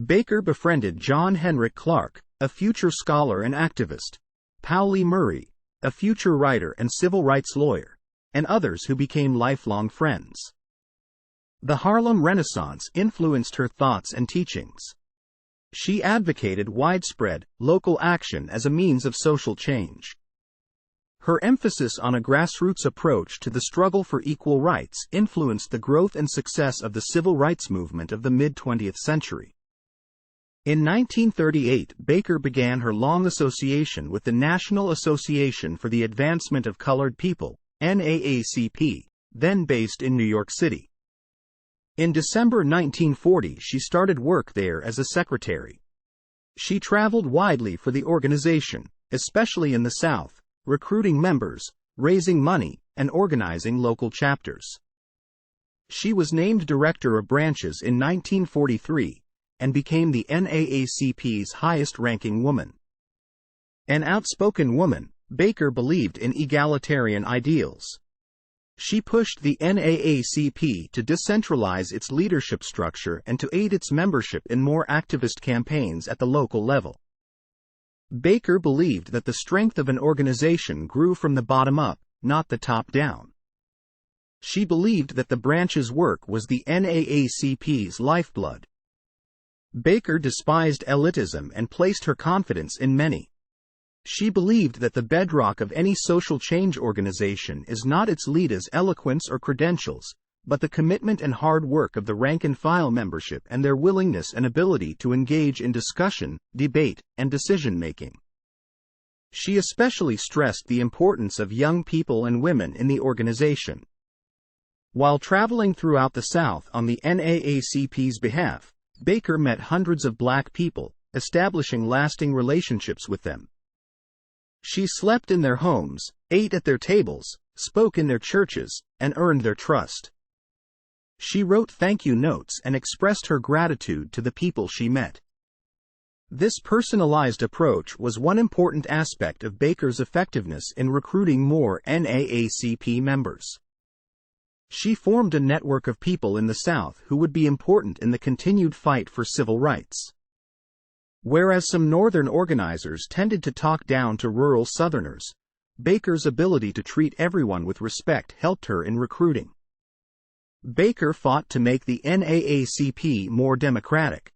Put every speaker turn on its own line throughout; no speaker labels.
Baker befriended John Henrik Clarke, a future scholar and activist, Pauli Murray, a future writer and civil rights lawyer, and others who became lifelong friends. The Harlem Renaissance influenced her thoughts and teachings. She advocated widespread, local action as a means of social change. Her emphasis on a grassroots approach to the struggle for equal rights influenced the growth and success of the civil rights movement of the mid-20th century. In 1938, Baker began her long association with the National Association for the Advancement of Colored People, NAACP, then based in New York City. In December 1940, she started work there as a secretary. She traveled widely for the organization, especially in the South, recruiting members, raising money, and organizing local chapters. She was named director of branches in 1943, and became the NAACP's highest-ranking woman. An outspoken woman, Baker believed in egalitarian ideals. She pushed the NAACP to decentralize its leadership structure and to aid its membership in more activist campaigns at the local level. Baker believed that the strength of an organization grew from the bottom up, not the top down. She believed that the branch's work was the NAACP's lifeblood. Baker despised elitism and placed her confidence in many. She believed that the bedrock of any social change organization is not its leader's eloquence or credentials, but the commitment and hard work of the rank-and-file membership and their willingness and ability to engage in discussion, debate, and decision-making. She especially stressed the importance of young people and women in the organization. While traveling throughout the South on the NAACP's behalf, Baker met hundreds of black people, establishing lasting relationships with them. She slept in their homes, ate at their tables, spoke in their churches, and earned their trust. She wrote thank you notes and expressed her gratitude to the people she met. This personalized approach was one important aspect of Baker's effectiveness in recruiting more NAACP members. She formed a network of people in the South who would be important in the continued fight for civil rights. Whereas some Northern organizers tended to talk down to rural Southerners, Baker's ability to treat everyone with respect helped her in recruiting. Baker fought to make the NAACP more democratic.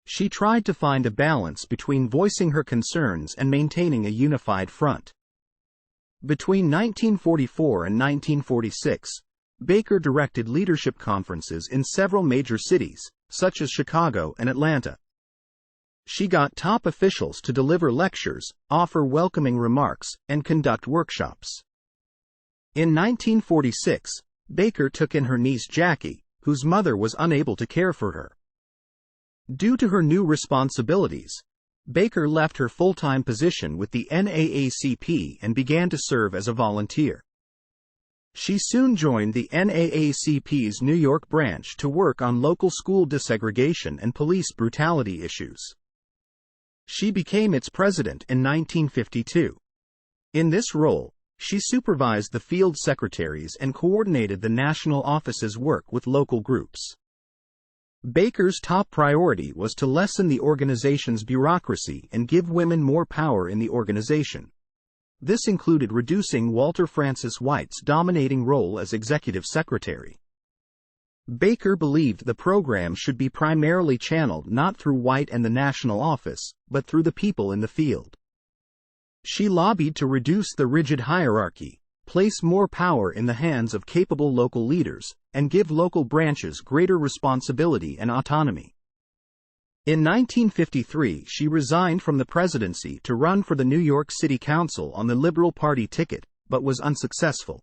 She tried to find a balance between voicing her concerns and maintaining a unified front. Between 1944 and 1946, Baker directed leadership conferences in several major cities, such as Chicago and Atlanta. She got top officials to deliver lectures, offer welcoming remarks, and conduct workshops. In 1946, Baker took in her niece Jackie, whose mother was unable to care for her. Due to her new responsibilities, Baker left her full-time position with the NAACP and began to serve as a volunteer. She soon joined the NAACP's New York branch to work on local school desegregation and police brutality issues. She became its president in 1952. In this role, she supervised the field secretaries and coordinated the national office's work with local groups. Baker's top priority was to lessen the organization's bureaucracy and give women more power in the organization. This included reducing Walter Francis White's dominating role as executive secretary. Baker believed the program should be primarily channeled not through White and the national office, but through the people in the field. She lobbied to reduce the rigid hierarchy, place more power in the hands of capable local leaders, and give local branches greater responsibility and autonomy. In 1953, she resigned from the presidency to run for the New York City Council on the Liberal Party ticket, but was unsuccessful.